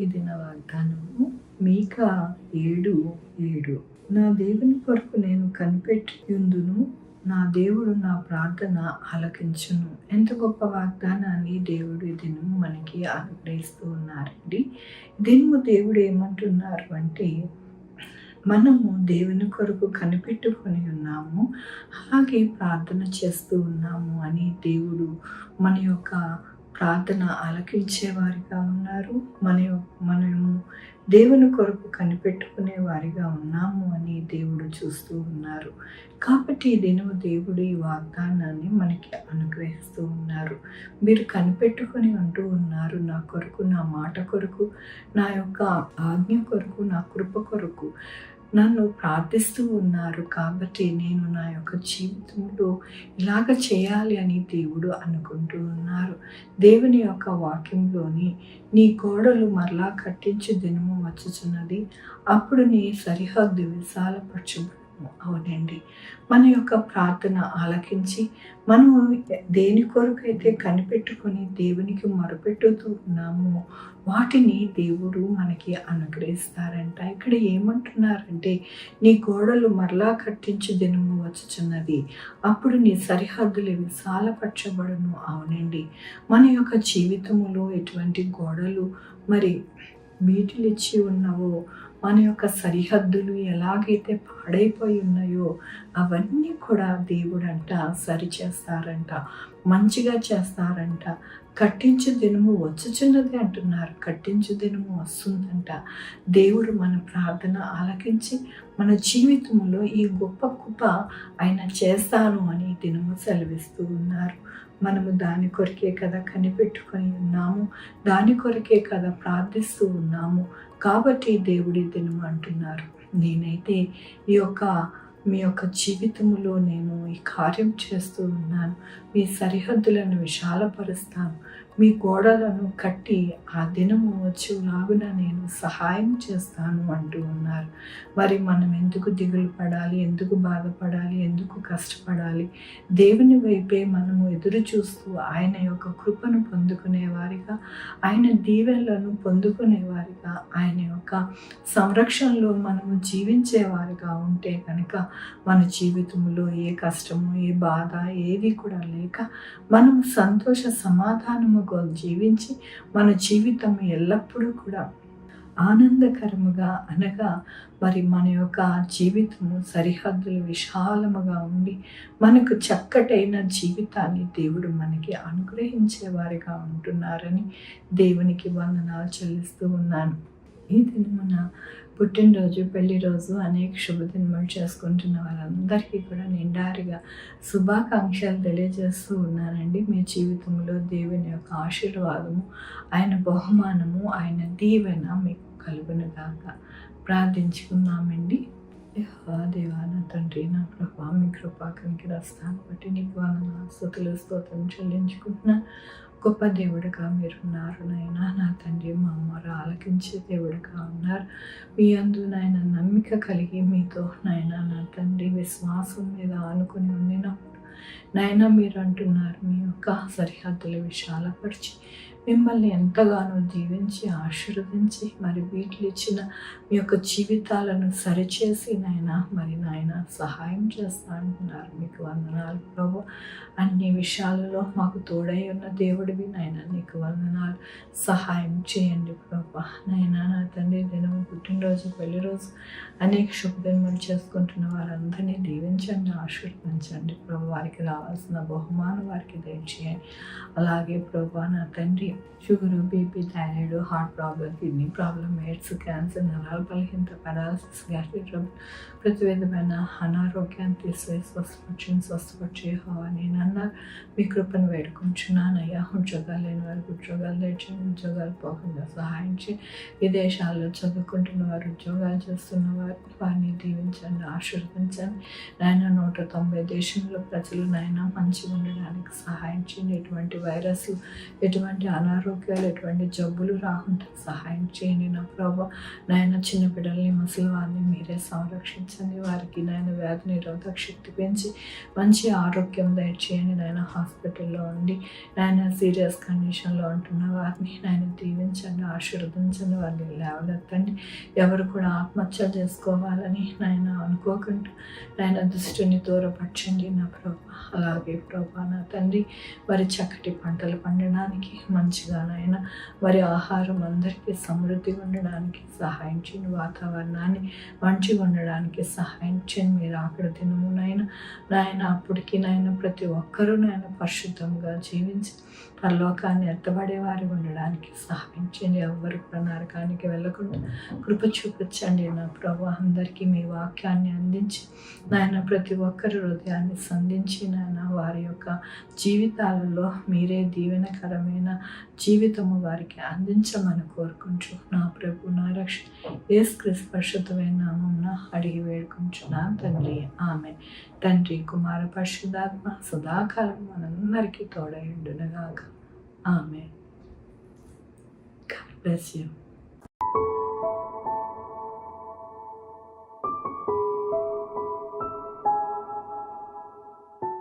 ఇది నా వాగ్దానము. మీకా 7:7. నా దేవుని కొరకు నేను కనిపెట్టియుందును, నా దేవుడు నా ప్రార్థన ఆలకించును. ఎంత గొప్ప వాగ్దానాన్ని దేవుడు ఈ దినము మనకి అనుగ్రహిస్తూ ఉన్నారండి. దినము దేవుడు ఏమంటున్నారు అంటే, మనము దేవుని కొరకు కనిపెట్టుకొని ఉన్నాము, అలాగే ప్రార్థన చేస్తూ ఉన్నాము అని దేవుడు మన యొక్క ప్రార్థన ఆలకించేవారిగా ఉన్నారు. మనము దేవుని కొరకు కనిపెట్టుకునే వారిగా ఉన్నాము అని దేవుడు చూస్తూ ఉన్నారు. కాబట్టి ఈ దినము దేవుడు ఈ వాగ్దానాన్ని మనకి అనుగ్రహిస్తూ ఉన్నారు. మీరు కనిపెట్టుకొని అంటూ ఉన్నారు, నా కొరకు, నా మాట కొరకు, నా యొక్క ఆజ్ఞ కొరకు, నా కృప కొరకు నన్ను ప్రార్థిస్తూ ఉన్నారు. కాబట్టి నేను నా యొక్క జీవితంలో ఇలాగ చేయాలి అని దేవుడు అనుకుంటూ ఉన్నారు. దేవుని యొక్క వాక్యంలోని నీ గోడలు మరలా కట్టించే దినము వచ్చుచున్నది, అప్పుడు నీ సరిహద్దు విశాలపరచబడును. అవునండి, మన యొక్క ప్రార్థన ఆలకించి మనము దేని కొరకైతే కనిపెట్టుకొని దేవునికి మొరపెట్టుతూ ఉన్నామో వాటిని దేవుడు మనకి అనుగ్రహిస్తారంట. ఇక్కడ ఏమంటున్నారంటే, నీ గోడలు మరలా కట్టించు దినము వచ్చుచున్నది, అప్పుడు నీ సరిహద్దులు విశాలపరచబడును. అవునండి, మన యొక్క జీవితంలో ఎటువంటి గోడలు మరి బీటులిచ్చి ఉన్నవో, మన యొక్క సరిహద్దులు ఎలాగైతే పాడైపోయి ఉన్నాయో అవన్నీ కూడా దేవుడంట సరిచేస్తారంట, మంచిగా చేస్తారంట. కట్టించు దినము వచ్చుచున్నది అంటున్నారు, కట్టించు దినము వస్తుందంట. దేవుడు మన ప్రార్థన ఆలకించి మన జీవితంలో ఈ గొప్ప కృప ఆయన చేస్తాను అని దినము సెలవిస్తూ ఉన్నారు. మనము దాని కొరకే కదా కనిపెట్టుకొని ఉన్నాము, దాని కొరకే కదా ప్రార్థిస్తూ ఉన్నాము. కాబట్టి దేవుడి దినము అంటున్నారు, నేనైతే మీ యొక్క జీవితంలో నేను ఈ కార్యం చేస్తూ ఉన్నాను. మీ సరిహద్దులను విశాలపరుస్తాను, మీ గోడలను కట్టి ఆ దినము వచ్చేలాగున నేను సహాయం చేస్తాను అంటూ ఉన్నారు. మరి మనం ఎందుకు దిగులు పడాలి, ఎందుకు బాధపడాలి, ఎందుకు కష్టపడాలి? దేవుని వైపే మనము ఎదురు చూస్తూ ఆయన యొక్క కృపను పొందుకునేవారిగా, ఆయన దీవెనలను పొందుకునేవారిగా, ఆయన యొక్క సంరక్షణలో మనము జీవించేవారిగా ఉంటే కనుక మన జీవితంలో ఏ కష్టము, ఏ బాధ ఏది కూడా లేక మనము సంతోష సమాధానముగా జీవించి మన జీవితం ఎల్లప్పుడూ కూడా ఆనందకరముగా, అనగా మరి మన యొక్క జీవితము సరిహద్దులు విశాలముగా ఉండి మనకు చక్కటైన జీవితాన్ని దేవుడు మనకి అనుగ్రహించేవారిగా ఉంటున్నారని దేవునికి వందనాలు చెల్లిస్తూ ఉన్నాను. ఈ దినమున పుట్టినరోజు, పెళ్లి రోజు, అనేక శుభదినములు చేసుకుంటున్న వారందరికీ కూడా నిండారిగా శుభాకాంక్షలు తెలియజేస్తూ ఉన్నానండి. మీ జీవితంలో దేవుని యొక్క ఆశీర్వాదము, ఆయన బహుమానము, ఆయన దీవెన మీకు కలుగునుగాక. ప్రార్థించుకుందామండి. దేవా నా తండ్రి, నా ప్రభా, మీ కృపా కనికరిస్తాను బట్టి నీకు వందనాలు, స్తుతులు, స్తోత్రం చెల్లించుకుంటున్నా. గొప్ప దేవుడిగా మీరున్నారు నాయన. నా తండ్రి, మా మొర ఆలకించే దేవుడిగా ఉన్నారు. మీ అందు నాయన నమ్మిక కలిగి మీతో నాయన నా తండ్రి విశ్వాసం మీద ఆనుకుని ఉండినప్పుడు నాయన మీరు అంటున్నారు, మీ యొక్క సరిహద్దులు విశాలపరిచి మిమ్మల్ని ఎంతగానో దీవించి ఆశీర్వదించి మరి వీటిలు ఇచ్చిన మీ యొక్క జీవితాలను సరిచేసి నాయన సహాయం చేస్తా అంటున్నారు. మీకు వందనాలు ప్రభు. అన్ని విషయాలలో మాకు తోడై ఉన్న దేవుడివి నాయన, నీకు వందనాలు. సహాయం చేయండి ప్రభు. నాయన నా తండ్రి, దినము పుట్టినరోజు, పెళ్లి రోజు, అనేక శుభదినములు చేసుకుంటున్న వారందరినీ దీవించండి, ఆశీర్వదించండి ప్రభు. వారికి రావాల్సిన బహుమానం వారికి దయచేయండి. అలాగే ప్రభు నా తండ్రి, sugar, BP, thyroid, heart problem, kidney problem, AIDS, cancer, నరాల బలహీనత, పెరాలసిస్, గ్యాస్ట్రిక్ ట్రబుల్, ప్రతి విధమైన అనారోగ్యాన్ని తీసివేసి స్వస్థపరిచే నేను అన్నారు. మీ కృపను వేడుకుంటున్నానయ్యా. ఉద్యోగాలు లేని వారికి ఉద్యోగాలు తెచ్చండి, ఉద్యోగాలు పోకుండా సహాయం చేయండి. విదేశాల్లో చదువుకుంటున్న వారు, ఉద్యోగాలు చేస్తున్న వారిని దీవించండి, ఆశీర్వదించండి నాయన. 190 దేశంలో ప్రజలు నాయన మంచిగా ఉండడానికి సహాయం చేయండి. ఎటువంటి వైరస్లు, ఎటువంటి అనారోగ్యాలు ఎటువంటి జబ్బులు రాకుండా సహాయం చేయండి నా ప్రభా. నాయన చిన్న బిడ్డల్ని ముసలి వారిని మీరే సంరక్షించండి. వారికి నాయన వ్యాధి నిరోధక శక్తి పెంచి మంచి ఆరోగ్యం దయచేయండి. నాయన హాస్పిటల్లో ఉండి నాయన సీరియస్ కండిషన్లో ఉంటున్న వారిని నాయన దీవించండి, ఆశీర్వదించండి, వారిని లేవనెత్తండి. ఎవరు కూడా ఆత్మహత్య చేసుకోవాలని నాయన అనుకోకుండా నాయన దృష్టిని దూరపరచండి నా ప్రభా. అలాగే ప్రభా నా తండ్రి, వారి చక్కటి పంటలు పండడానికి మంచిగా నాయన వారి ఆహారం అందరికీ సమృద్ధిగా ఉండడానికి సహాయం చేయండి. వాతావరణాన్ని మంచిగా ఉండడానికి సహాయం చేయండి. మీరు అక్కడ దినము నాయన అప్పటికి నాయన ప్రతి ఒక్కరూ నాయన పరిశుద్ధంగా జీవించి పరలోకాన్ని ఎత్తబడే వారి ఉండడానికి సహాయం చేయండి. ఎవ్వరు కూడా నరకానికి వెళ్ళకుండా కృప చూపించండి నా ప్రభు. అందరికీ మీ వాక్యాన్ని అందించి నాయన ప్రతి ఒక్కరి హృదయాన్ని సంధించి నాయన వారి యొక్క జీవితాలలో మీరే దీవెనకరమైన జీవితము వారికి అందించమని కోరుకుంటూ నా ప్రభు నా రక్షణ యేసుక్రీస్తు పరిశుద్ధమైన నామమున అడిగి వేడుకుంటున్నా తండ్రి. ఆమె తండ్రి కుమార పరిశుద్ధాత్మ సదాకాలం మనందరికీ తోడై ఉండునుగాక. ఆమె. God bless you.